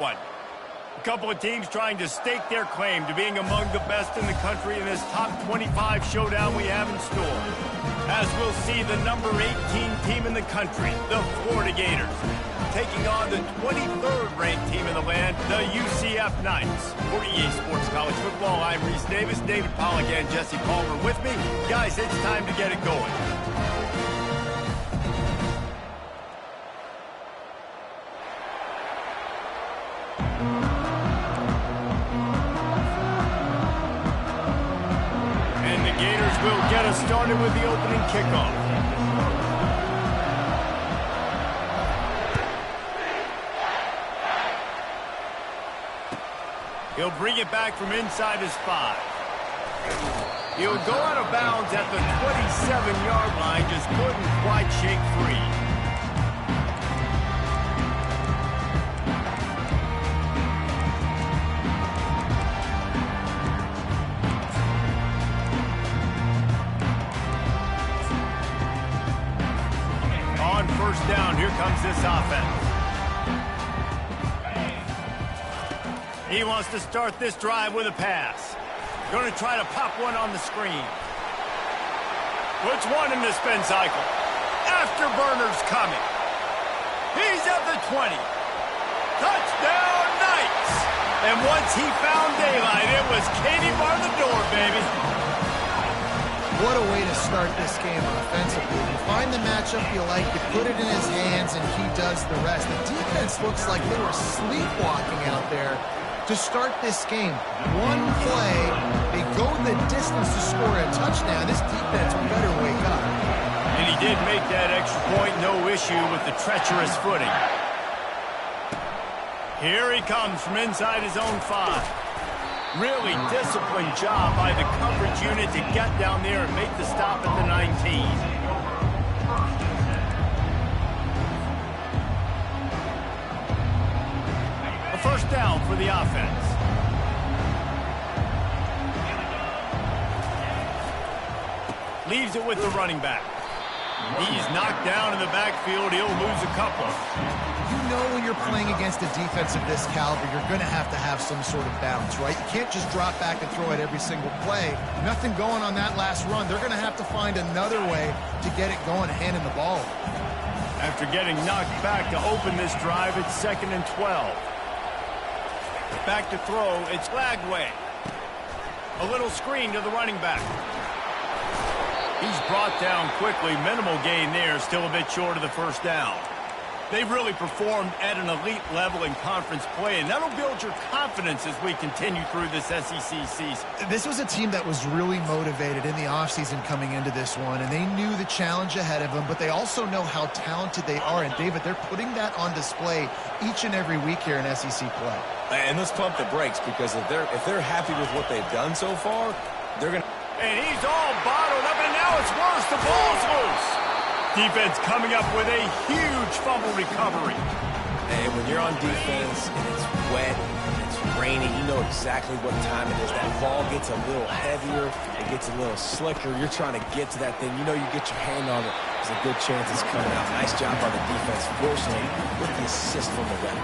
One. A couple of teams trying to stake their claim to being among the best in the country in this top 25 showdown we have in store. As we'll see the number 18 team in the country, the Florida Gators, taking on the 23rd ranked team in the land, the UCF Knights. For EA Sports College Football, I'm Reese Davis, David Pollack, and Jesse Palmer with me. Guys, it's time to get it going. And the Gators will get us started with the opening kickoff. He'll bring it back from inside his 5. He'll go out of bounds at the 27-yard line, just couldn't quite shake free. On first down, here comes this offense. He wants to start this drive with a pass. Going to try to pop one on the screen. Puts one in the spin cycle. Afterburner's coming. He's at the 20. Touchdown, Knights! And once he found daylight, it was Katie bar the door, baby. What a way to start this game offensively. You find the matchup you like, you put it in his hands, and he does the rest. The defense looks like they were sleepwalking out there to start this game. One play, they go the distance to score a touchdown. This defense better wake up. And he did make that extra point, no issue with the treacherous footing. Here he comes from inside his own 5. Really disciplined job by the coverage unit to get down there and make the stop at the 19. A first down for the offense. Leaves it with the running back. He's knocked down in the backfield. He'll lose a couple. You know when you're playing against a defense of this caliber, you're going to have some sort of balance, right? You can't just drop back and throw it every single play. Nothing going on that last run. They're going to have to find another way to get it going, handing the ball. After getting knocked back to open this drive, it's 2nd and 12. Back to throw, it's Lagway. A little screen to the running back. He's brought down quickly. Minimal gain there, still a bit short of the first down. They've really performed at an elite level in conference play, and that'll build your confidence as we continue through this SEC season. This was a team that was really motivated in the offseason coming into this one, and they knew the challenge ahead of them, but they also know how talented they are. And, David, they're putting that on display each and every week here in SEC play. And let's pump the brakes, because if they're happy with what they've done so far, they're going to... And he's all bottled up, and now it's worse. The ball's loose. Defense coming up with a huge fumble recovery. And when you're on defense and it's wet and it's raining, you know exactly what time it is. That ball gets a little heavier. It gets a little slicker. You're trying to get to that thing. You know you get your hand on it. There's a good chance it's coming out. Nice job by the defense, fortunately, with the assist from the ref.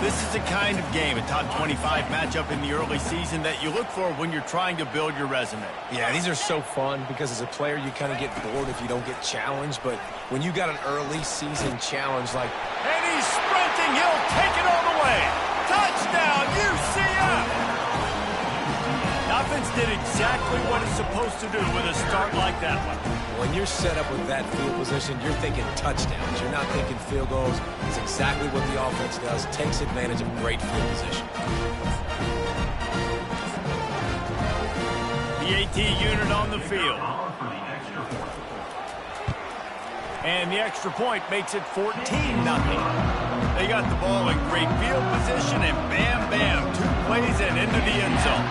This is the kind of game, a top 25 matchup in the early season, that you look for when you're trying to build your resume. Yeah, these are so fun because as a player, you kind of get bored if you don't get challenged. But when you got an early season challenge like... And he's sprinting. He'll take it all the way. Touchdown, UCF! Offense did exactly what it's supposed to do with a start like that one. When you're set up with that field position, you're thinking touchdowns. You're not thinking field goals. It's exactly what the offense does. Takes advantage of great field position. The AT unit on the field. And the extra point makes it 14-0. They got the ball in great field position, and bam, bam, 2 plays and into the end zone.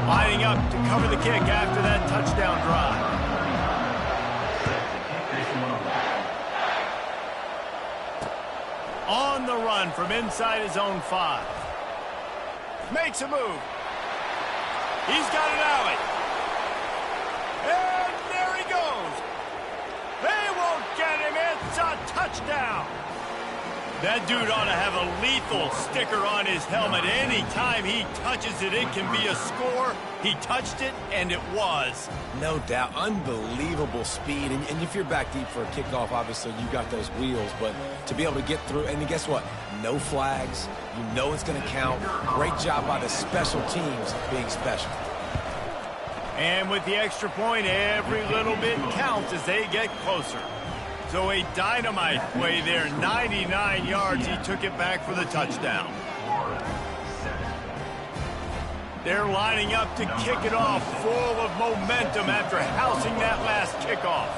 Lining up to cover the kick after that touchdown drive. On the run from inside his own 5. Makes a move. He's got an alley. And there he goes. They won't get him. It's a touchdown. That dude ought to have a lethal sticker on his helmet. Anytime he touches it, it can be a score. He touched it, and it was. No doubt. Unbelievable speed. And if you're back deep for a kickoff, obviously, you got those wheels. But to be able to get through, and guess what? No flags. You know it's going to count. Great job by the special teams being special. And with the extra point, every little bit counts as they get closer. So a dynamite play there, 99 yards. He took it back for the touchdown. They're lining up to kick it off, full of momentum after housing that last kickoff.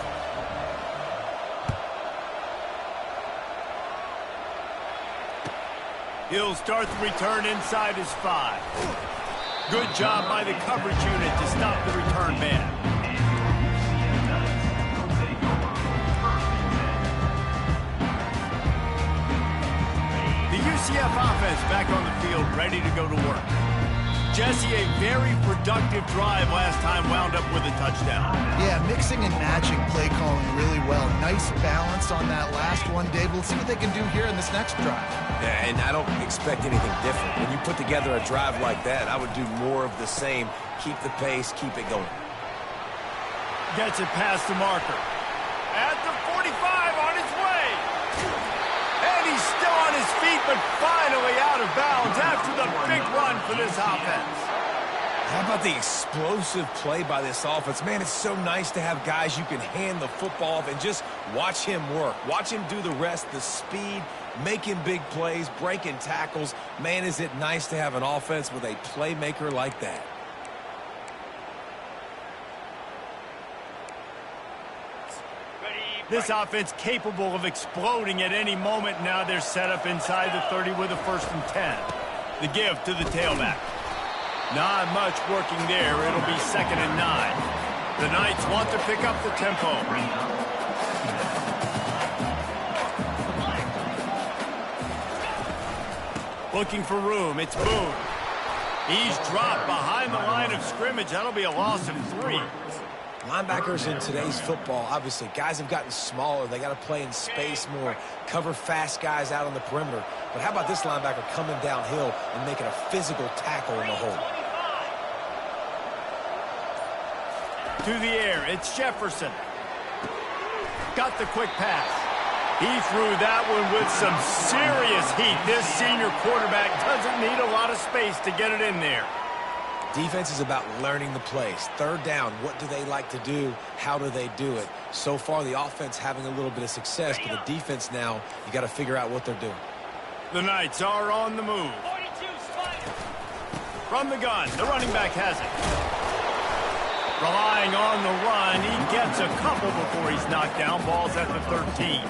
He'll start the return inside his 5. Good job by the coverage unit to stop the return man. UCF offense back on the field, ready to go to work. Jesse, a very productive drive last time, wound up with a touchdown. Yeah, mixing and matching play calling really well. Nice balance on that last one, Dave. Let's see what they can do here in this next drive. Yeah, and I don't expect anything different. When you put together a drive like that, I would do more of the same. Keep the pace, keep it going. Gets it past the marker. At the 45, on his way. And he's still on his feet, but finally out of bounds after the big run for this offense. How about the explosive play by this offense? Man, it's so nice to have guys you can hand the football off and just watch him work. Watch him do the rest, the speed, making big plays, breaking tackles. Man, is it nice to have an offense with a playmaker like that. This offense capable of exploding at any moment. Now they're set up inside the 30 with a 1st and 10. The give to the tailback. Not much working there. It'll be 2nd and 9. The Knights want to pick up the tempo. Looking for room. It's Boone. He's dropped behind the line of scrimmage. That'll be a loss of 3. Linebackers in today's football, obviously, guys have gotten smaller. They got to play in space more, cover fast guys out on the perimeter. But how about this linebacker coming downhill and making a physical tackle in the hole? To the air, it's Jefferson. Got the quick pass. He threw that one with some serious heat. This senior quarterback doesn't need a lot of space to get it in there. Defense is about learning the plays. 3rd down, what do they like to do? How do they do it? So far, the offense having a little bit of success, but the defense now, you got to figure out what they're doing. The Knights are on the move. From the gun, the running back has it. Relying on the run, he gets a couple before he's knocked down. Ball's at the 13.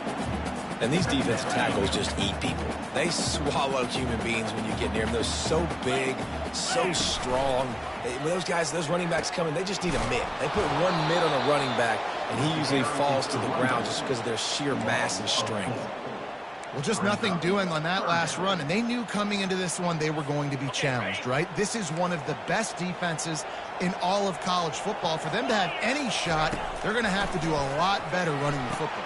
And these defensive tackles just eat people. They swallow human beings when you get near them. They're so big, so strong. When those guys, those running backs come in, they just need a mid. They put one mid on a running back, and he usually falls to the ground just because of their sheer mass and strength. Well, just nothing doing on that last run, and they knew coming into this one they were going to be challenged, right? This is one of the best defenses in all of college football. For them to have any shot, they're going to have to do a lot better running the football.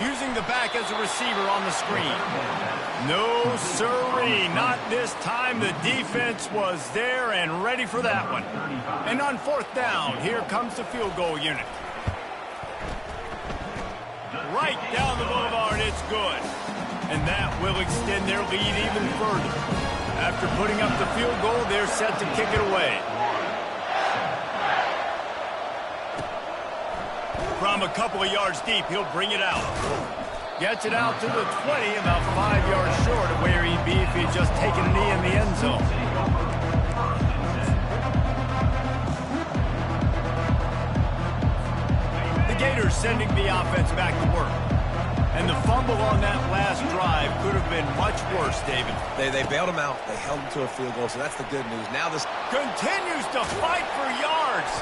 Using the back as a receiver on the screen. No, sirree, not this time. The defense was there and ready for that one. And on 4th down, here comes the field goal unit. Right down the boulevard, it's good. And that will extend their lead even further. After putting up the field goal, they're set to kick it away. From a couple of yards deep, he'll bring it out. Gets it out to the 20, about 5 yards short of where he'd be if he'd just taken a knee in the end zone. The Gators sending the offense back to work. And the fumble on that last drive could have been much worse, David. They bailed him out. They held him to a field goal, so that's the good news. Now this continues to fight for yards.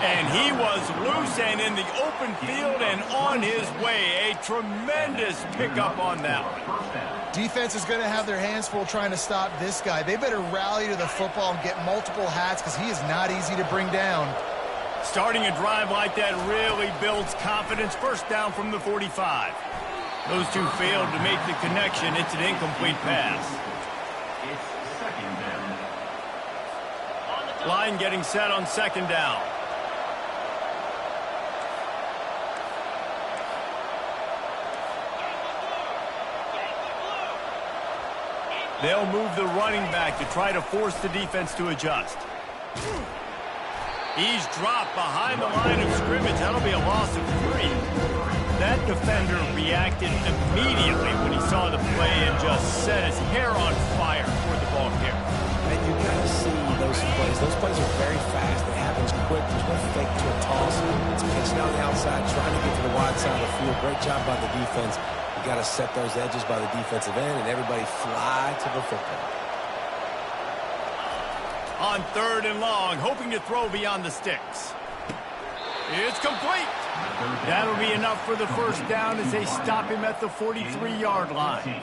And he was loose and in the open field and on his way. A tremendous pickup on that one. Defense is going to have their hands full trying to stop this guy. They better rally to the football and get multiple hats because he is not easy to bring down. Starting a drive like that really builds confidence. 1st down from the 45. Those two failed to make the connection. It's an incomplete pass. It's second down. Line getting set on second down. They'll move the running back to try to force the defense to adjust. He's dropped behind the line of scrimmage. That'll be a loss of 3. That defender reacted immediately when he saw the play and just set his hair on fire toward the ball carrier. And you got to see those plays. Those plays are very fast. They happen quick. There's no fake to a toss. It's pitching down the outside, trying to get to the wide side of the field. Great job by the defense. You got to set those edges by the defensive end, and everybody fly to the football. On 3rd and long, hoping to throw beyond the sticks. It's complete. That'll be enough for the first down as they stop him at the 43-yard line.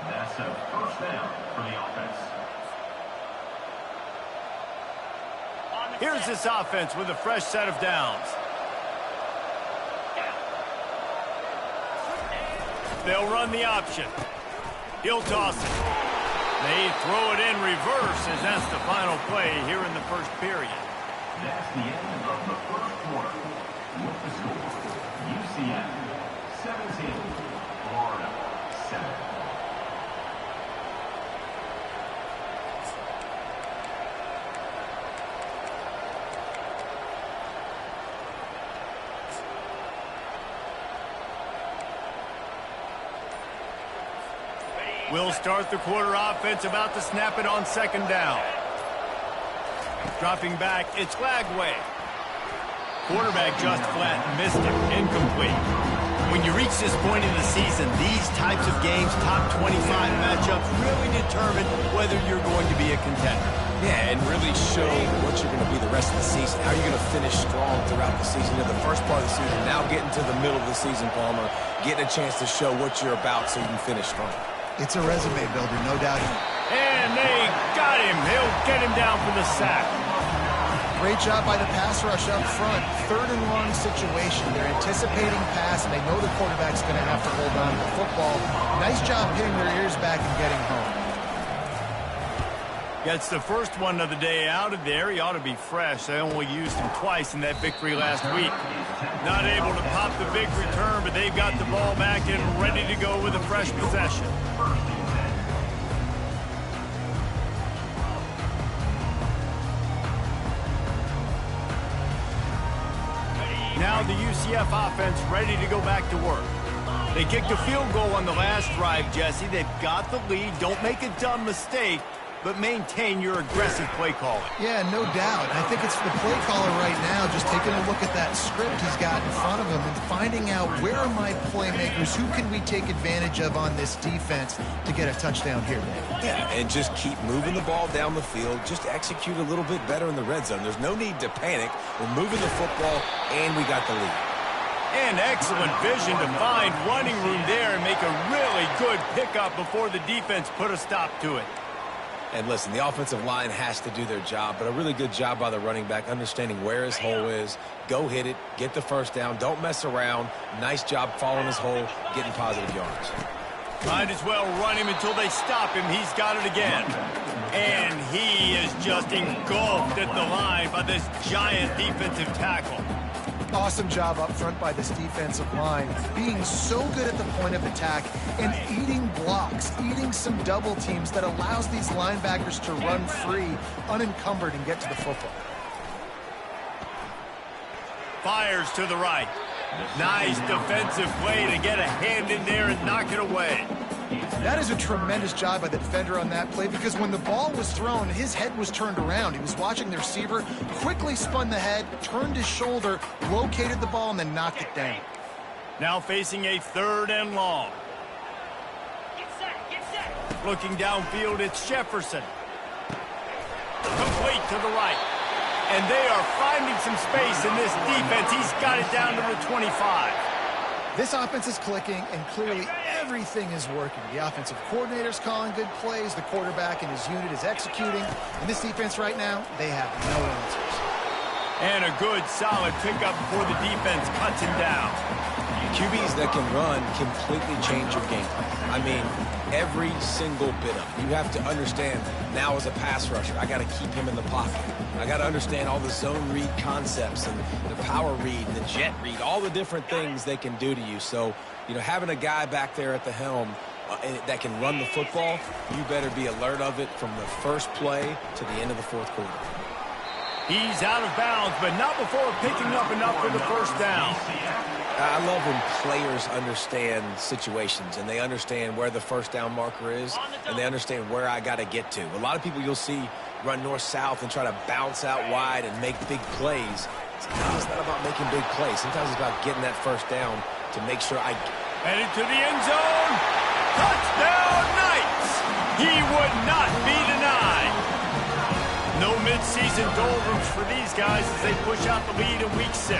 That's a first down for the offense. Here's this offense with a fresh set of downs. They'll run the option. He'll toss it. They throw it in reverse as that's the final play here in the first period. That's the end of the first quarter. With the score, UCF 17, Florida 7. We'll start the quarter offense about to snap it on second down. Dropping back, it's Lagway. Quarterback just flat, missed it, incomplete. When you reach this point in the season, these types of games, top 25 matchups, really determine whether you're going to be a contender. Yeah, and really show what you're going to be the rest of the season. How you're going to finish strong throughout the season. In the first part of the season, now getting to the middle of the season, Palmer, getting a chance to show what you're about so you can finish strong. It's a resume builder, no doubt. And they got him. He'll get him down for the sack. Great job by the pass rush up front. 3rd and long situation. They're anticipating pass, and they know the quarterback's going to have to hold on to the football. Nice job hitting their ears back and getting home. Gets the first one of the day out of there. He ought to be fresh. They only used him twice in that victory last week. Not able to pop the big return, but they've got the ball back and ready to go with a fresh possession. Now the UCF offense ready to go back to work. They kicked a field goal on the last drive, Jesse. They've got the lead. Don't make a dumb mistake, but maintain your aggressive play calling. Yeah, no doubt. I think it's the play caller right now just taking a look at that script he's got in front of him and finding out where are my playmakers, who can we take advantage of on this defense to get a touchdown here today. Yeah, and just keep moving the ball down the field. Just execute a little bit better in the red zone. There's no need to panic. We're moving the football, and we got the lead. And excellent vision to find running room there and make a really good pickup before the defense put a stop to it. And listen, the offensive line has to do their job, but a really good job by the running back, understanding where his hole is. Go hit it, get the first down, don't mess around. Nice job following his hole, getting positive yards. Might as well run him until they stop him. He's got it again. And he is just engulfed at the line by this giant defensive tackle. Awesome job up front by this defensive line, being so good at the point of attack and eating blocks, eating some double teams that allows these linebackers to run free, unencumbered, and get to the football. Fires to the right. Nice defensive play to get a hand in there and knock it away. That is a tremendous job by the defender on that play, because when the ball was thrown, his head was turned around. He was watching the receiver, quickly spun the head, turned his shoulder, located the ball, and then knocked it down. Now facing a 3rd and long. Looking downfield, it's Jefferson. Complete to the right. And they are finding some space in this defense. He's got it down to the 25. This offense is clicking, and clearly everything is working. The offensive coordinator's calling good plays. The quarterback and his unit is executing. And this defense right now, they have no answers. And a good, solid pickup before the defense cuts him down. QBs that can run completely change your game plan. I mean, every single bit of it. You have to understand, now as a pass rusher, I got to keep him in the pocket. I got to understand all the zone read concepts and the power read and the jet read, all the different things they can do to you. So, you know, having a guy back there at the helm that can run the football, you better be alert of it from the first play to the end of the 4th quarter. He's out of bounds, but not before picking up enough for the first down. I love when players understand situations and they understand where the first down marker is and they understand where I got to get to. A lot of people you'll see run north-south and try to bounce out wide and make big plays. Sometimes it's not about making big plays. Sometimes it's about getting that first down to make sure I... Headed to the end zone. Touchdown, Knights! He would not be denied. No mid-season doldrums for these guys as they push out the lead in Week 6.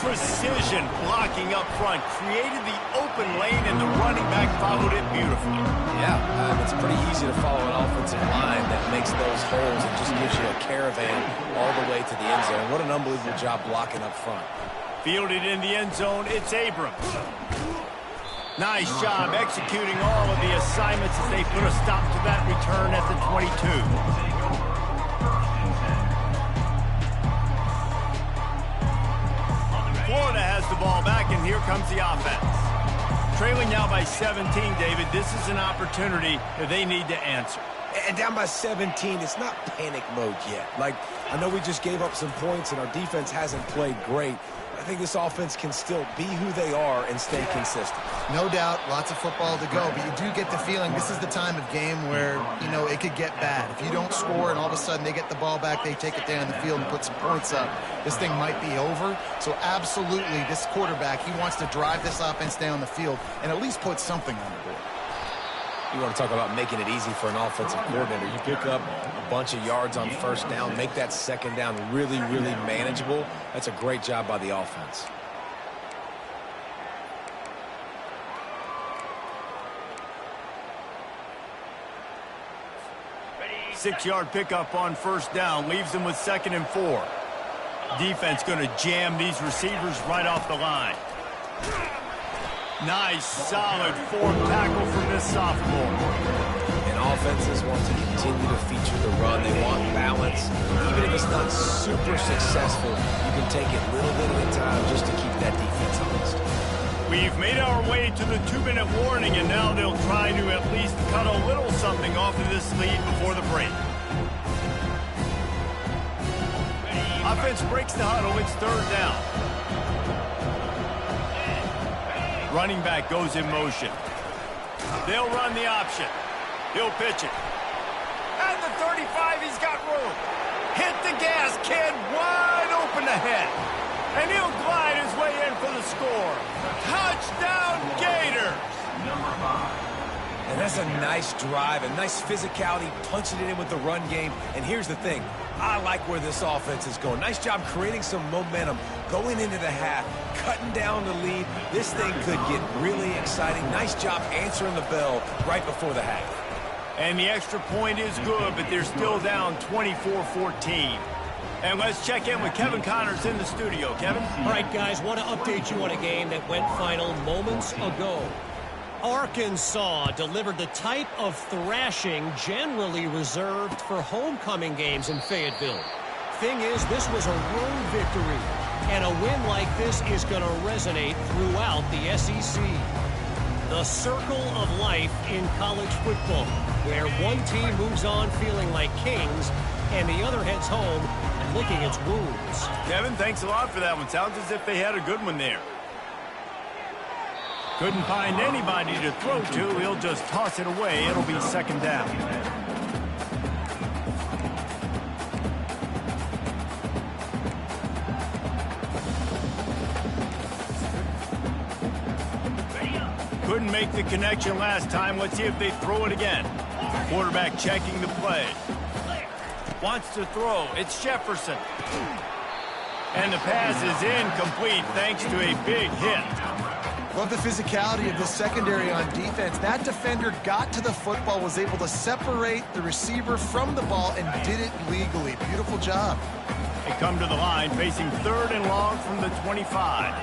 Precision blocking up front created the open lane, and the running back followed it beautifully. Yeah, it's pretty easy to follow an offensive line that makes those holes and just gives you a caravan all the way to the end zone. What an unbelievable job blocking up front. Fielded in the end zone, it's Abrams. Nice job executing all of the assignments as they put a stop to that return at the 22. Florida has the ball back, and here comes the offense. Trailing now by 17, David. This is an opportunity that they need to answer. And down by 17, it's not panic mode yet. Like, I know we just gave up some points, and our defense hasn't played great. I think this offense can still be who they are and stay consistent. No doubt, lots of football to go, but you do get the feeling this is the time of game where, you know, it could get bad. If you don't score and all of a sudden they get the ball back, they take it down the field and put some points up, this thing might be over. So absolutely, this quarterback, he wants to drive this offense down the field and at least put something on the board. You want to talk about making it easy for an offensive coordinator. You pick up a bunch of yards on first down, make that second down really, really manageable. That's a great job by the offense. Six-yard pickup on first down leaves them with 2nd and 4. Defense going to jam these receivers right off the line. Nice, solid fourth tackle from this sophomore. And offenses want to continue to feature the run. They want balance. Even if it's not super successful, you can take it little bit at a time just to keep that defense honest. We've made our way to the 2-minute warning, and now they'll try to at least cut a little something off of this lead before the break. Offense breaks the huddle. It's 3rd down. Running back goes in motion. They'll run the option. He'll pitch it. At the 35, he's got room. Hit the gas, kid. Wide open ahead. And he'll glide his way in for the score. Touchdown, Gators. And that's a nice drive, a nice physicality, punching it in with the run game. And here's the thing. I like where this offense is going. Nice job creating some momentum, going into the half, cutting down the lead. This thing could get really exciting. Nice job answering the bell right before the half. And the extra point is good, but they're still down 24-14. And let's check in with Kevin Connors in the studio. Kevin? All right, guys, want to update you on a game that went final moments ago. Arkansas delivered the type of thrashing generally reserved for homecoming games in Fayetteville. Thing is, this was a road victory, and a win like this is going to resonate throughout the SEC. The circle of life in college football, where one team moves on feeling like kings, and the other heads home licking its wounds. Kevin, thanks a lot for that one. Sounds as if they had a good one there. Couldn't find anybody to throw to. He'll just toss it away. It'll be second down. Couldn't make the connection last time. Let's see if they throw it again. Quarterback checking the play. Wants to throw. It's Jefferson. And the pass is incomplete thanks to a big hit. Love the physicality of the secondary on defense. That defender got to the football, was able to separate the receiver from the ball, and did it legally. Beautiful job. They come to the line facing 3rd and long from the 25.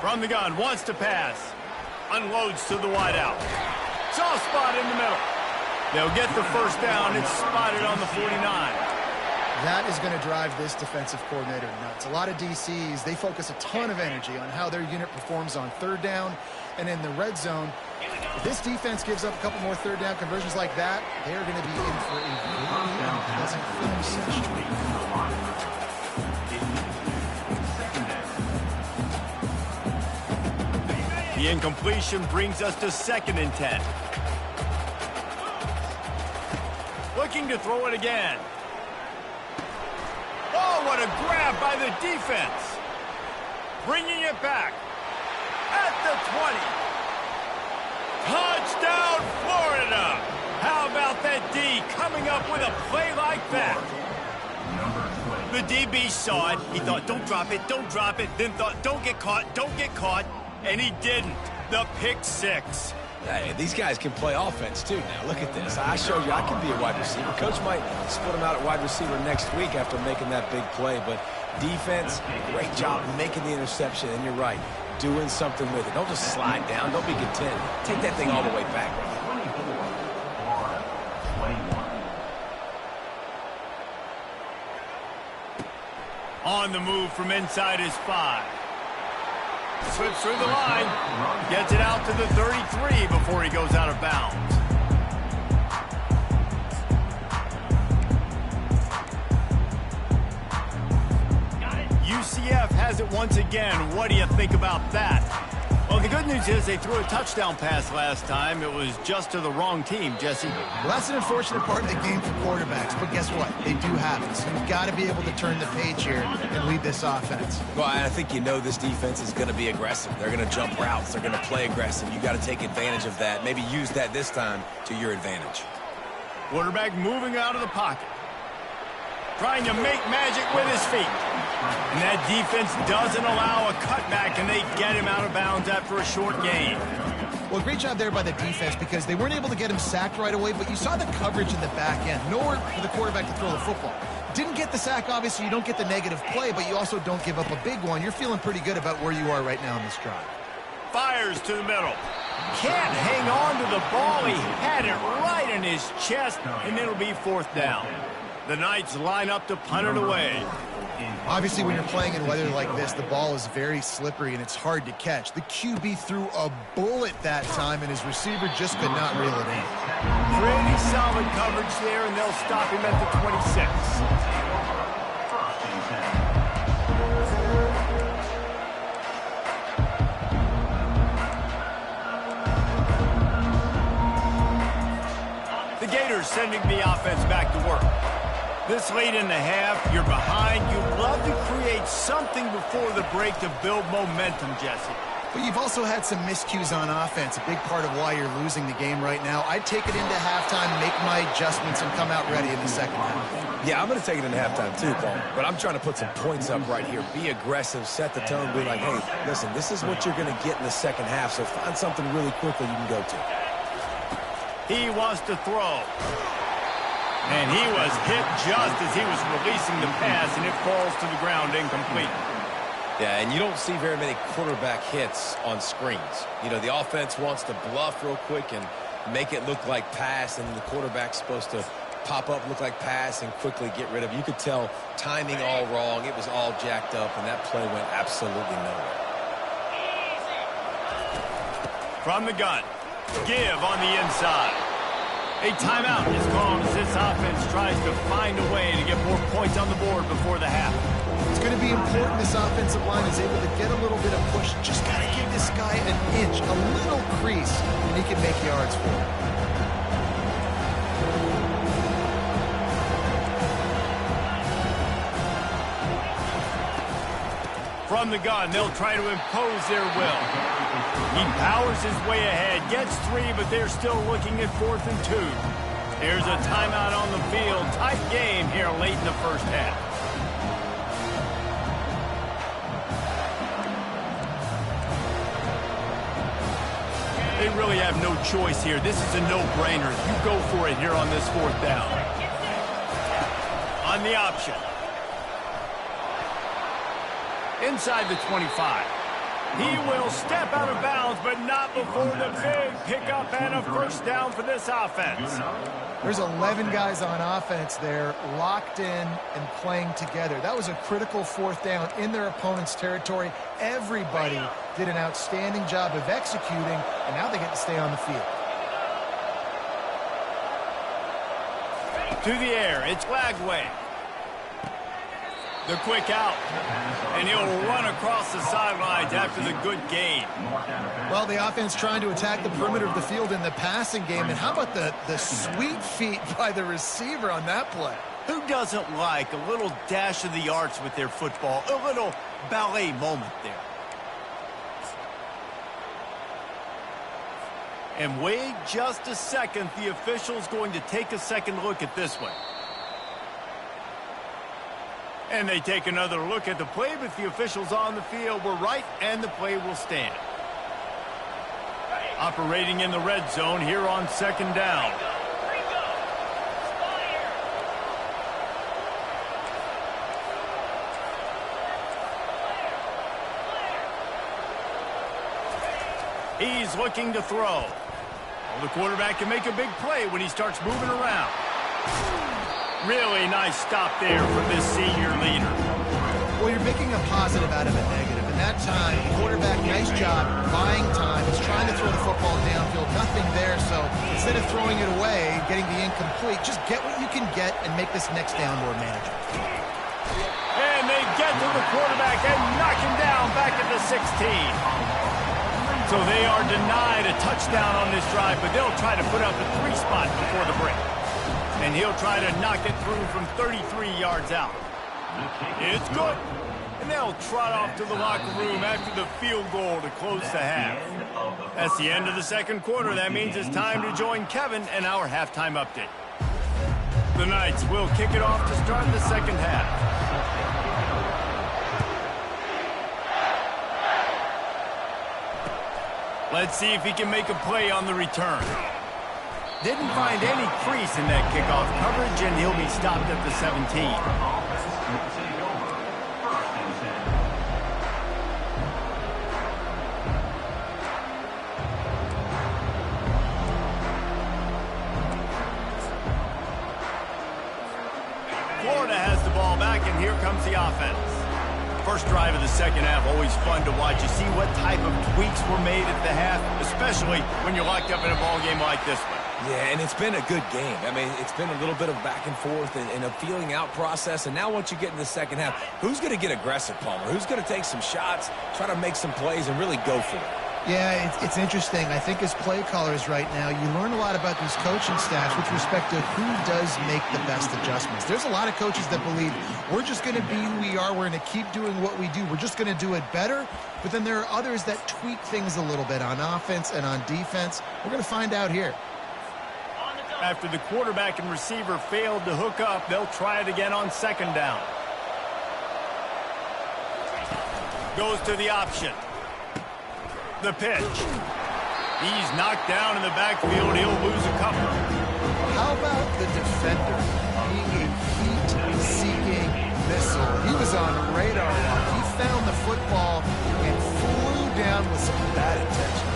From the gun, wants to pass. Unloads to the wideout. Soft spot in the middle. They'll get the first down. It's spotted on the 49. That is going to drive this defensive coordinator nuts. A lot of DCs, they focus a ton of energy on how their unit performs on 3rd down and in the red zone. If this defense gives up a couple more 3rd down conversions like that, they are going to be in for a very unpleasant film session. The incompletion brings us to 2nd and 10. Looking to throw it again. Oh, what a grab by the defense. Bringing it back at the 20. Touchdown, Florida. How about that D coming up with a play like that? The DB saw it. He thought, don't drop it, don't drop it. Then thought, don't get caught, don't get caught. And he didn't. The pick 6. Hey, these guys can play offense, too, now. Look at this. I showed you I can be a wide receiver. Coach might split him out at wide receiver next week after making that big play. But defense, great job making the interception. And you're right, doing something with it. Don't just slide down. Don't be content. Take that thing all the way back. 24, Florida, 21. On the move from inside his 5. Slips through the line. Gets it out to the 33 before he goes out of bounds. UCF has it once again. What do you think about that? Well, the good news is they threw a touchdown pass last time. It was just to the wrong team, Jesse. Well, that's an unfortunate part of the game for quarterbacks, but guess what? They do happen. So you've got to be able to turn the page here and lead this offense. Well, I think you know this defense is going to be aggressive. They're going to jump routes. They're going to play aggressive. You got to take advantage of that. Maybe use that this time to your advantage. Quarterback moving out of the pocket. Trying to make magic with his feet. And that defense doesn't allow a cutback, and they get him out of bounds after a short gain. Well, great job there by the defense because they weren't able to get him sacked right away, but you saw the coverage in the back end. Nowhere for the quarterback to throw the football. Didn't get the sack, obviously. You don't get the negative play, but you also don't give up a big one. You're feeling pretty good about where you are right now in this drive. Fires to the middle. Can't hang on to the ball. He had it right in his chest, and it'll be 4th down. The Knights line up to punt it away. Obviously, when you're playing in weather like this, the ball is very slippery and it's hard to catch. The QB threw a bullet that time, and his receiver just could not reel it in. Pretty solid coverage there, and they'll stop him at the 26. The Gators sending the offense back to work. This late in the half, you're behind. You'd love to create something before the break to build momentum, Jesse. But you've also had some miscues on offense, a big part of why you're losing the game right now. I'd take it into halftime, make my adjustments, and come out ready in the second half. Yeah, I'm going to take it into halftime too, Paul. But I'm trying to put some points up right here. Be aggressive, set the tone, be like, hey, listen, this is what you're going to get in the second half, so find something really quickly you can go to. He wants to throw. And he was hit just as he was releasing the pass, and it falls to the ground incomplete. Yeah, and you don't see very many quarterback hits on screens. You know, the offense wants to bluff real quick and make it look like pass, and the quarterback's supposed to pop up, look like pass, and quickly get rid of it. You could tell timing all wrong. It was all jacked up, and that play went absolutely nowhere. From the gun, give on the inside. A timeout is called as this offense tries to find a way to get more points on the board before the half. It's going to be important this offensive line is able to get a little bit of push. Just got to give this guy an inch, a little crease, and he can make yards for it. From the gun, they'll try to impose their will. He powers his way ahead, gets 3, but they're still looking at 4th and 2. There's a timeout on the field. Tight game here late in the first half. They really have no choice here. This is a no-brainer. You go for it here on this 4th down. On the option. Inside the 25. He will step out of bounds, but not before the big pickup and a first down for this offense. There's 11 guys on offense there, locked in and playing together. That was a critical 4th down in their opponent's territory. Everybody did an outstanding job of executing, and now they get to stay on the field. To the air, it's Lagway. The quick out, and he'll run across the sidelines after the good gain. Well, the offense trying to attack the perimeter of the field in the passing game, and how about the sweet feet by the receiver on that play? Who doesn't like a little dash of the arts with their football, a little ballet moment there? And wait just a second, the official's going to take a second look at this one. And they take another look at the play, but the officials on the field were right, and the play will stand. Operating in the red zone here on 2nd down. He's looking to throw. Well, the quarterback can make a big play when he starts moving around. Really nice stop there from this senior leader. Well, you're making a positive out of a negative. In that time, quarterback, nice job, buying time. He's trying to throw the football downfield. Nothing there, so instead of throwing it away, getting the incomplete, just get what you can get and make this next down more manageable. And they get to the quarterback and knock him down back at the 16. So they are denied a touchdown on this drive, but they'll try to put up a 3 spot before the break. And he'll try to knock it through from 33 yards out. It's good. And they'll trot off to the locker room after the field goal to close the half. That's the end of the 2nd quarter. That means it's time to join Kevin in our halftime update. The Knights will kick it off to start the 2nd half. Let's see if he can make a play on the return. Didn't find any crease in that kickoff coverage, and he'll be stopped at the 17. Florida has the ball back, and here comes the offense. First drive of the 2nd half, always fun to watch. You see what type of tweaks were made at the half, especially when you're locked up in a ball game like this one. Yeah, and it's been a good game. I mean, it's been a little bit of back and forth and a feeling out process. And now once you get in the 2nd half, who's going to get aggressive, Palmer? Who's going to take some shots, try to make some plays, and really go for it? Yeah, it's interesting. I think as play callers right now, you learn a lot about these coaching staffs with respect to who does make the best adjustments. There's a lot of coaches that believe we're just going to be who we are. We're going to keep doing what we do. We're just going to do it better. But then there are others that tweak things a little bit on offense and on defense. We're going to find out here. After the quarterback and receiver failed to hook up, they'll try it again on 2nd down. Goes to the option. The pitch. He's knocked down in the backfield. He'll lose a couple. How about the defender being a heat-seeking missile? He was on radar lock. He found the football and flew down with some bad intentions.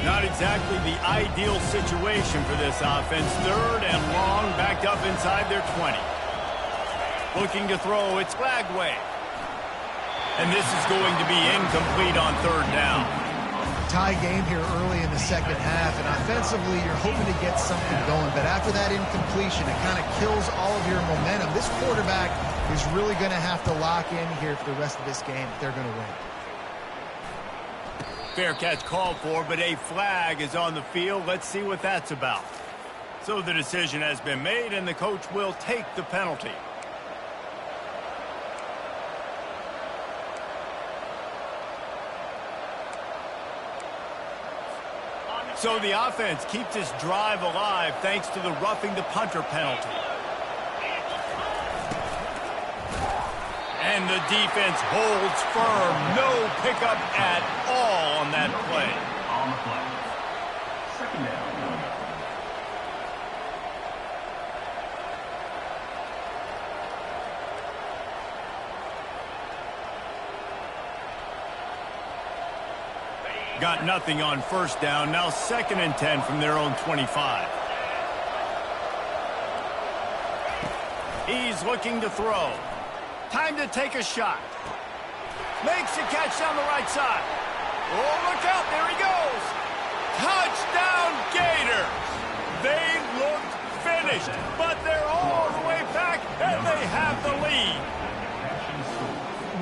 Not exactly the ideal situation for this offense. 3rd and long, backed up inside their 20. Looking to throw, it's Lagway. And this is going to be incomplete on 3rd down. tie game here early in the second half, and offensively you're hoping to get something going, but after that incompletion, it kind of kills all of your momentum. This quarterback is really going to have to lock in here for the rest of this game if they're going to win. Fair catch called for, but a flag is on the field. Let's see what that's about. So the decision has been made, and the coach will take the penalty. So the offense keeps its drive alive thanks to the roughing the punter penalty. And the defense holds firm. No pickup at all on that play. On the play. Second down. Got nothing on first down. Now 2nd and 10 from their own 25. He's looking to throw. Time to take a shot. Makes a catch down the right side. Oh, look out. There he goes. Touchdown, Gators. They looked finished, but they're all the way back, and they have the lead.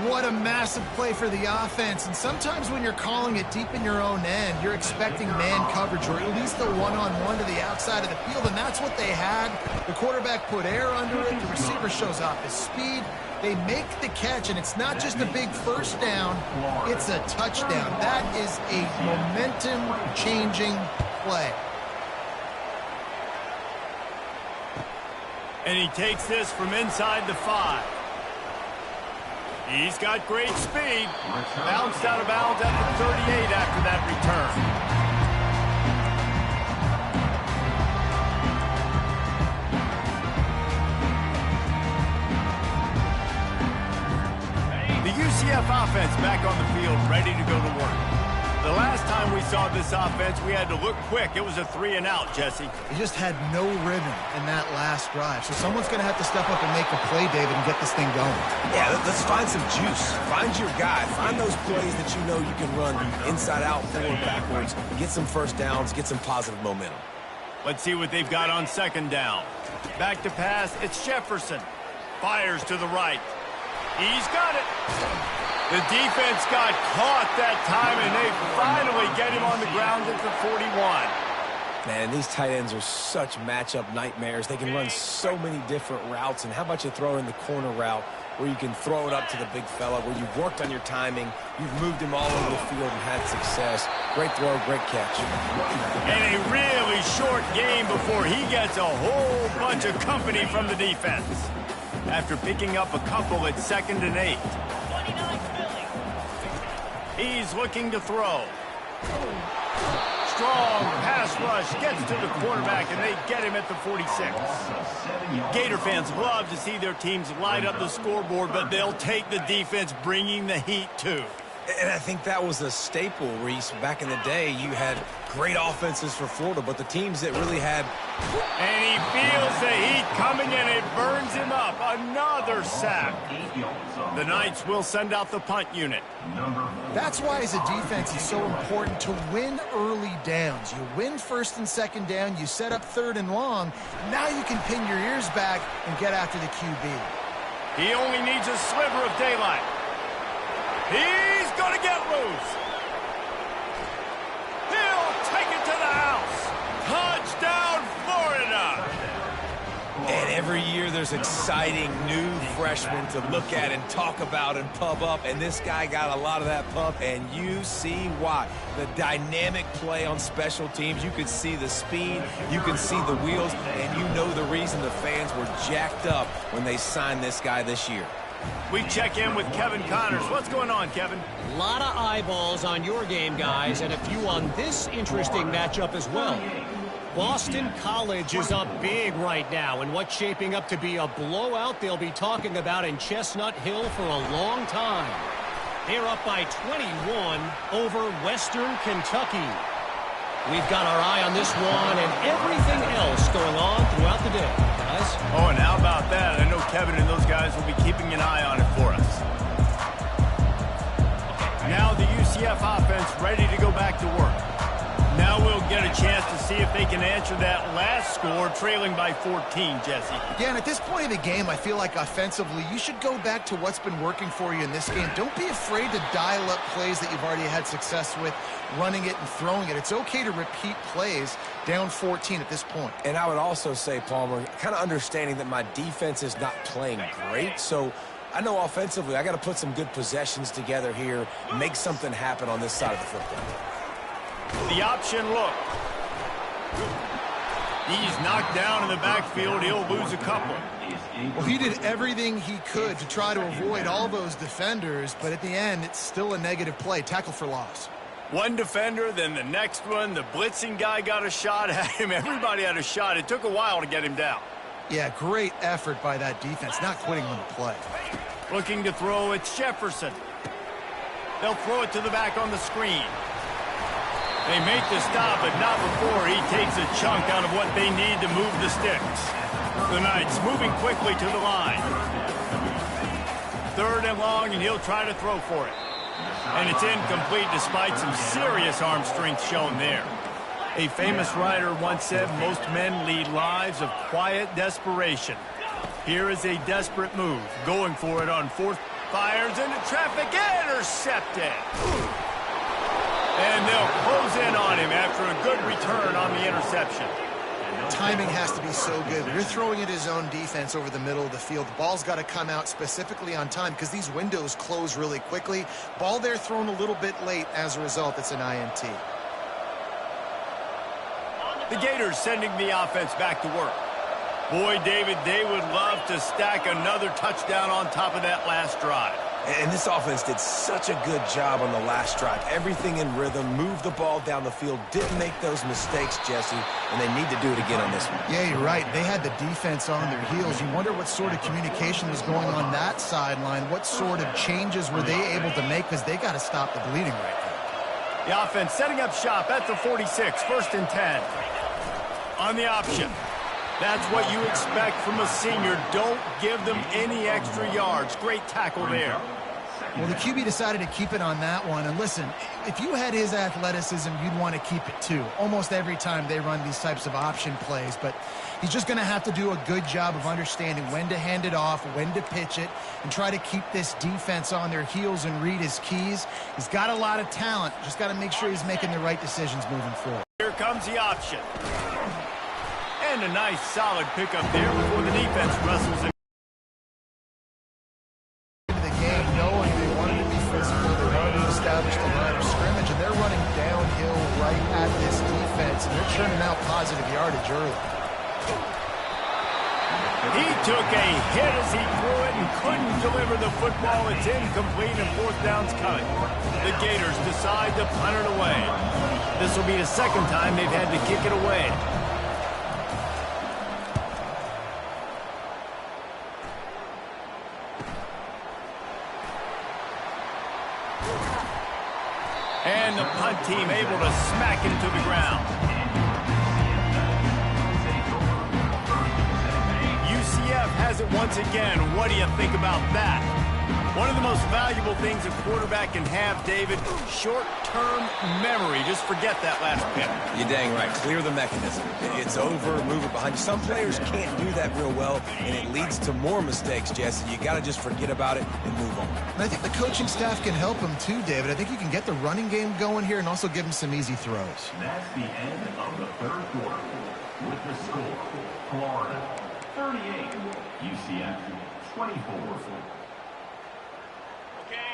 What a massive play for the offense, and sometimes when you're calling it deep in your own end, you're expecting man coverage or at least a one-on-one to the outside of the field, and that's what they had. The quarterback put air under it. The receiver shows off his speed. They make the catch, and it's not just a big first down, it's a touchdown. That is a momentum-changing play. And he takes this from inside the 5. He's got great speed. Bounced out of bounds at the 38 after that return. The UCF offense back on the field, ready to go to work. The last time we saw this offense, we had to look quick. It was a 3-and-out, Jesse. They just had no rhythm in that last drive. So someone's going to have to step up and make a play, David, and get this thing going. Yeah, let's find some juice. Find your guy. Find those plays that you know you can run inside out, forward, backwards. Get some first downs. Get some positive momentum. Let's see what they've got on 2nd down. Back to pass. It's Jefferson. Fires to the right. He's got it. The defense got caught that time, and they finally get him on the ground at the 41. Man, these tight ends are such matchup nightmares. They can run so many different routes. And how about you throw in the corner route where you can throw it up to the big fella, where you've worked on your timing, you've moved him all over the field and had success. Great throw, great catch. And a really short game before he gets a whole bunch of company from the defense. After picking up a couple at 2nd and 8. He's looking to throw. Strong pass rush gets to the quarterback, and they get him at the 46. Gator fans love to see their teams light up the scoreboard, but they'll take the defense bringing the heat too. And I think that was a staple, Reese. Back in the day, you had great offenses for Florida, but the teams that really had... And he feels the heat coming, and it burns him up. Another sack. The Knights will send out the punt unit. That's why, as a defense, it's so important to win early downs. You win 1st and 2nd down, you set up 3rd and long. Now you can pin your ears back and get after the QB. He only needs a sliver of daylight. He's going to get loose. He'll take it to the house. Touchdown, Florida. And every year there's exciting new freshmen to look at and talk about and pub up. And this guy got a lot of that pub, and you see why. The dynamic play on special teams. You can see the speed. You can see the wheels. And you know the reason the fans were jacked up when they signed this guy this year. We check in with Kevin Connors. What's going on, Kevin? A lot of eyeballs on your game, guys, and a few on this interesting matchup as well. Boston College is up big right now, and what's shaping up to be a blowout they'll be talking about in Chestnut Hill for a long time. They're up by 21 over Western Kentucky. We've got our eye on this one and everything else going on throughout the day, guys. Oh, and how about that? I know Kevin and those guys will be keeping an eye on it for us. Now the UCF UCF offense ready to go back to work. Now we'll get a chance to see if they can answer that last score, trailing by 14, Jesse. Yeah, and at this point of the game, I feel like offensively, you should go back to what's been working for you in this game. Don't be afraid to dial up plays that you've already had success with, running it and throwing it. It's okay to repeat plays down 14 at this point. And I would also say, Palmer, kind of understanding that my defense is not playing great, so I know offensively I got to put some good possessions together here, make something happen on this side of the football. The option look. He's knocked down in the backfield. He'll lose a couple. Well, he did everything he could to try to avoid all those defenders, but at the end, it's still a negative play. Tackle for loss. One defender, then the next one. The blitzing guy got a shot at him. Everybody had a shot. It took a while to get him down. Yeah, great effort by that defense, not quitting on the play. Looking to throw, it's Jefferson. They'll throw it to the back on the screen. They make the stop, but not before he takes a chunk out of what they need to move the sticks. The Knights moving quickly to the line. 3rd and long, and he'll try to throw for it. And it's incomplete despite some serious arm strength shown there. A famous writer once said most men lead lives of quiet desperation. Here is a desperate move, going for it on 4th, fires into traffic, intercepted. And they'll close in on him after a good return on the interception. Timing has to be so good. You're throwing at his own defense over the middle of the field. The ball's got to come out specifically on time because these windows close really quickly. Ball there thrown a little bit late. As a result, it's an INT. The Gators sending the offense back to work. Boy, David, they would love to stack another touchdown on top of that last drive. And this offense did such a good job on the last drive. Everything in rhythm, moved the ball down the field, didn't make those mistakes, Jesse, and they need to do it again on this one. Yeah, you're right. They had the defense on their heels. You wonder what sort of communication was going on that sideline. What sort of changes were they able to make because they got to stop the bleeding right now. The offense setting up shop at the 46, 1st and 10. On the option. That's what you expect from a senior. Don't give them any extra yards. Great tackle there. Well, the QB decided to keep it on that one. And listen, if you had his athleticism, you'd want to keep it too. Almost every time they run these types of option plays. But he's just going to have to do a good job of understanding when to hand it off, when to pitch it, and try to keep this defense on their heels and read his keys. He's got a lot of talent. Just got to make sure he's making the right decisions moving forward. Here comes the option. And a nice solid pickup there before the defense wrestles in. The game, knowing they wanted to be physical, they wanted to establish the line of scrimmage, and they're running downhill right at this defense, and they're churning out positive yardage early. He took a hit as he threw it and couldn't deliver the football. It's incomplete and 4th down's coming. The Gators decide to punt it away. This will be the 2nd time they've had to kick it away. And the punt team able to smack him to the ground. UCF has it once again. What do you think about that? One of the most valuable things a quarterback can have, David, short-term memory. Just forget that last pick. You're dang right. Clear the mechanism. It's over, move it behind you. Some players can't do that real well, and it leads to more mistakes, Jesse. You got to just forget about it and move on. And I think the coaching staff can help him too, David. I think you can get the running game going here and also give him some easy throws. That's the end of the 3rd quarter. With the score, Florida 38, UCF 24.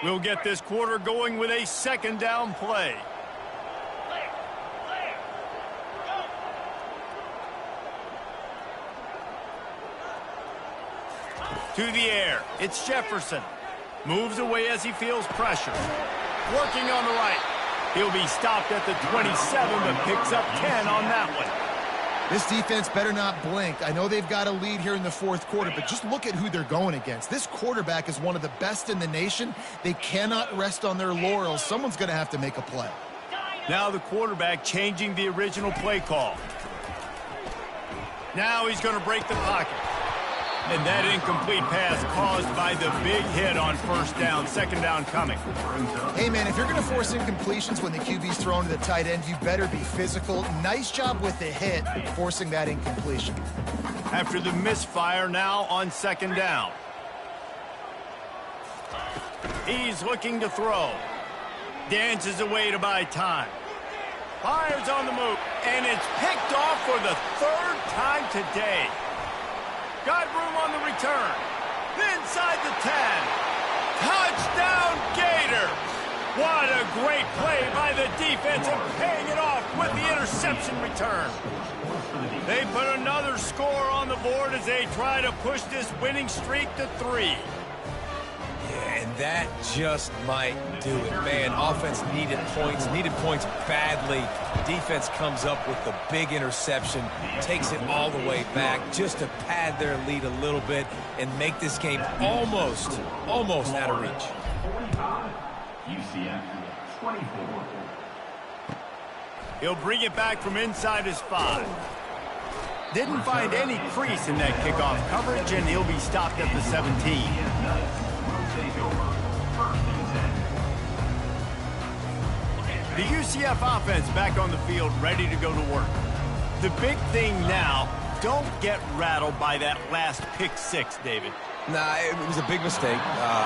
We'll get this quarter going with a 2nd down play. To the air. It's Jefferson. Moves away as he feels pressure. Working on the right. He'll be stopped at the 27, but picks up 10 on that one. This defense better not blink. I know they've got a lead here in the 4th quarter, but just look at who they're going against. This quarterback is one of the best in the nation. They cannot rest on their laurels. Someone's going to have to make a play. Now the quarterback changing the original play call. Now he's going to break the pocket. And that incomplete pass caused by the big hit on first down. Second down coming. Hey, man, if you're going to force incompletions when the QB's thrown to the tight end, you better be physical. Nice job with the hit, forcing that incompletion. After the misfire, now on second down. He's looking to throw. Dances away to buy time. Fires on the move, and it's picked off for the third time today. Got room on the return. Inside the 10. Touchdown Gators! What a great play by the defense and paying it off with the interception return. They put another score on the board as they try to push this winning streak to 3. Yeah, and that just might do it. Man, offense needed points badly. Defense comes up with the big interception, takes it all the way back just to pad their lead a little bit and make this game almost out of reach. 45, UCF 24. He'll bring it back from inside his 5. Didn't find any crease in that kickoff coverage, and he'll be stopped at the 17. The UCF offense back on the field, ready to go to work. The big thing now, don't get rattled by that last pick 6, David. Nah, it was a big mistake.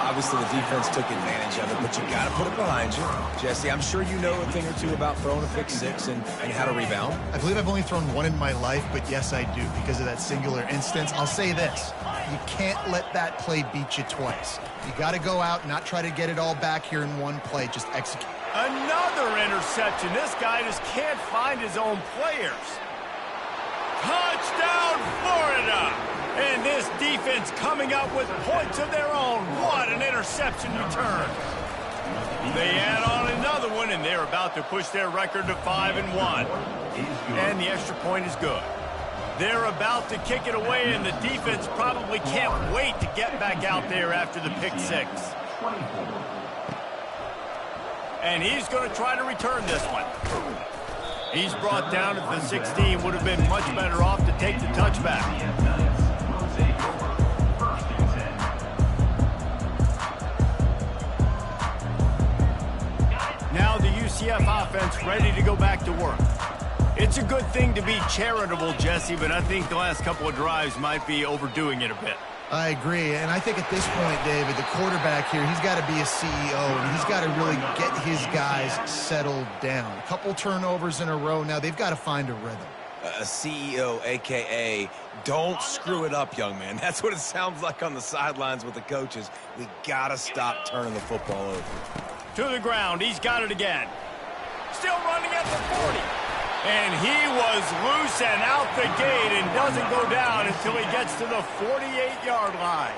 Obviously, the defense took advantage of it, but you got to put it behind you. Jesse, I'm sure you know a thing or two about throwing a pick 6 and how to rebound. I believe I've only thrown one in my life, but yes, I do because of that singular instance. I'll say this. You can't let that play beat you twice. You got to go out and not try to get it all back here in one play. Just execute. Another interception. This guy just can't find his own players. Touchdown, Florida! And this defense coming up with points of their own. What an interception return. They add on another one, and they're about to push their record to 5-1. And the extra point is good. They're about to kick it away, and the defense probably can't wait to get back out there after the pick 6. And he's going to try to return this one. He's brought down at the 16. Would have been much better off to take the touchback. Now the UCF offense ready to go back to work. It's a good thing to be charitable, Jesse, but I think the last couple of drives might be overdoing it a bit. I agree, and I think at this point, David, the quarterback here, he's got to be a CEO, and he's got to really get his guys settled down. A couple turnovers in a row now. They've got to find a rhythm. A CEO, a.k.a. don't screw it up, young man. That's what it sounds like on the sidelines with the coaches. We got to stop turning the football over. To the ground. He's got it again. Still running at the 40. And he was loose and out the gate and doesn't go down until he gets to the 48-yard line.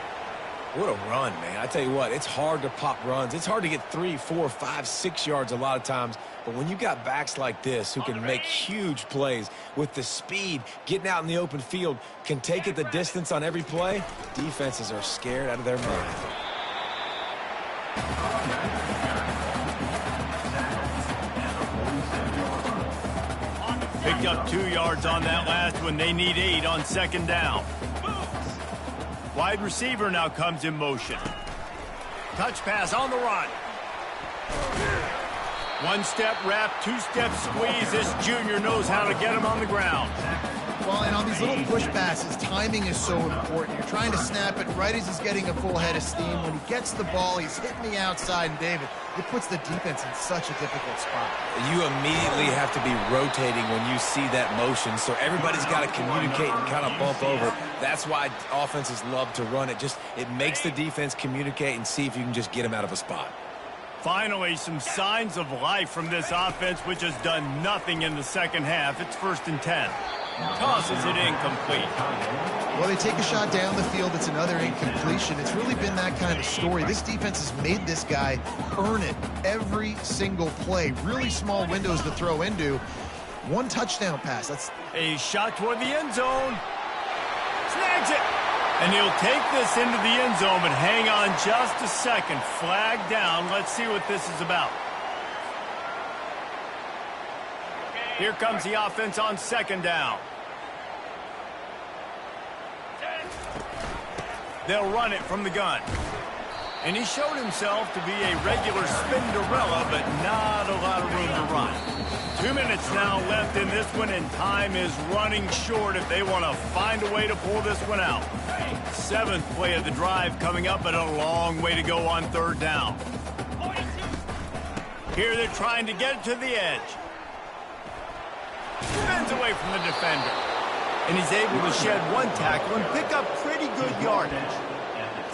What a run, man. I tell you what, it's hard to pop runs. It's hard to get 3, 4, 5, 6 yards a lot of times. But when you got backs like this who can make huge plays with the speed, getting out in the open field, can take it the distance on every play, defenses are scared out of their mind. Picked up 2 yards on that last one. They need 8 on second down. Wide receiver now comes in motion. Touch pass on the run. One-step wrap, two-step squeeze. This junior knows how to get him on the ground. Well, and on these little push passes, timing is so important. You're trying to snap it right as he's getting a full head of steam. When he gets the ball, he's hitting the outside, and David, it puts the defense in such a difficult spot. You immediately have to be rotating when you see that motion, so everybody's got to communicate and kind of bump over. That's why offenses love to run it. It makes the defense communicate and see if you can just get him out of a spot. Finally, some signs of life from this offense, which has done nothing in the second half. It's 1st and 10. Tosses it incomplete. Well, they take a shot down the field. It's another incompletion. It's really been that kind of story. This defense has made this guy earn it every single play. Really small windows to throw into. One touchdown pass. That's a shot toward the end zone. Snags it. And he'll take this into the end zone, but hang on just a second. Flag down. Let's see what this is about. Here comes the offense on second down. They'll run it from the gun. And he showed himself to be a regular Spinderella, but not a lot of room to run. 2 minutes now left in this one, and time is running short if they want to find a way to pull this one out. 7th play of the drive coming up, but a long way to go on 3rd down. Here they're trying to get it to the edge. Spins away from the defender. And he's able to shed 1 tackle and pick up pretty good yardage.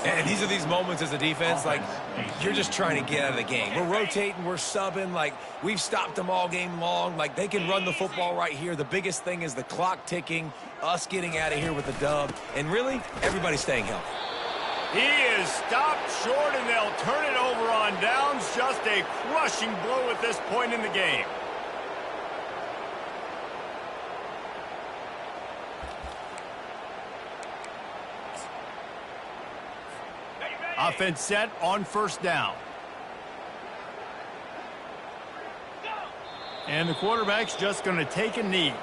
And these are these moments as a defense, like, you're just trying to get out of the game. We're rotating, we're subbing, like, we've stopped them all game long. Like, they can run the football right here. The biggest thing is the clock ticking, us getting out of here with the dub, and really, everybody staying healthy. He is stopped short, and they'll turn it over on downs. Just a crushing blow at this point in the game. Offense set on 1st down. And the quarterback's just going to take a knee.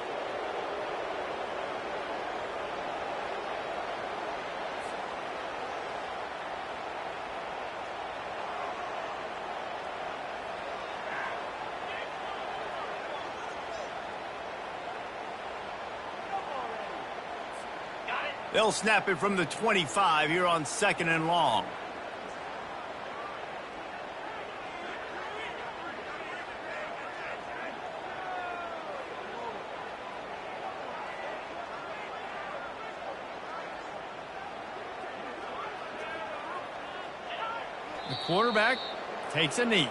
They'll snap it from the 25 here on 2nd and long. The quarterback takes a knee.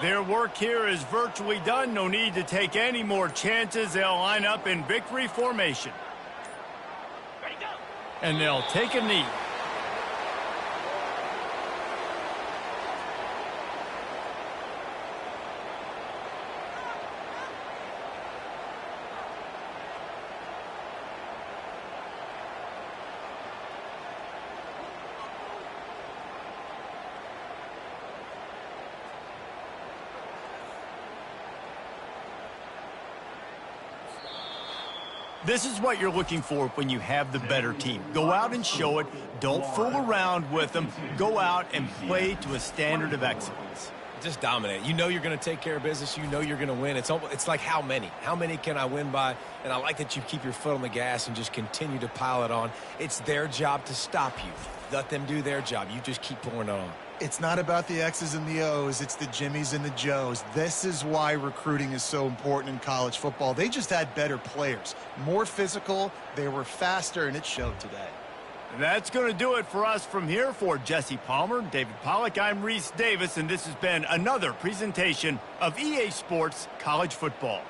Their work here is virtually done. No need to take any more chances. They'll line up in victory formation. And they'll take a knee. This is what you're looking for when you have the better team. Go out and show it. Don't fool around with them. Go out and play to a standard of excellence. Just dominate. You know you're going to take care of business. You know you're going to win. It's like how many? How many can I win by? And I like that you keep your foot on the gas and just continue to pile it on. It's their job to stop you. Let them do their job. You just keep pouring it on. It's not about the X's and the O's. It's the Jimmies and the Joes. This is why recruiting is so important in college football. They just had better players, more physical, they were faster, and it showed today. That's going to do it for us from here. For Jesse Palmer, David Pollack, I'm Reese Davis, and this has been another presentation of EA Sports College Football.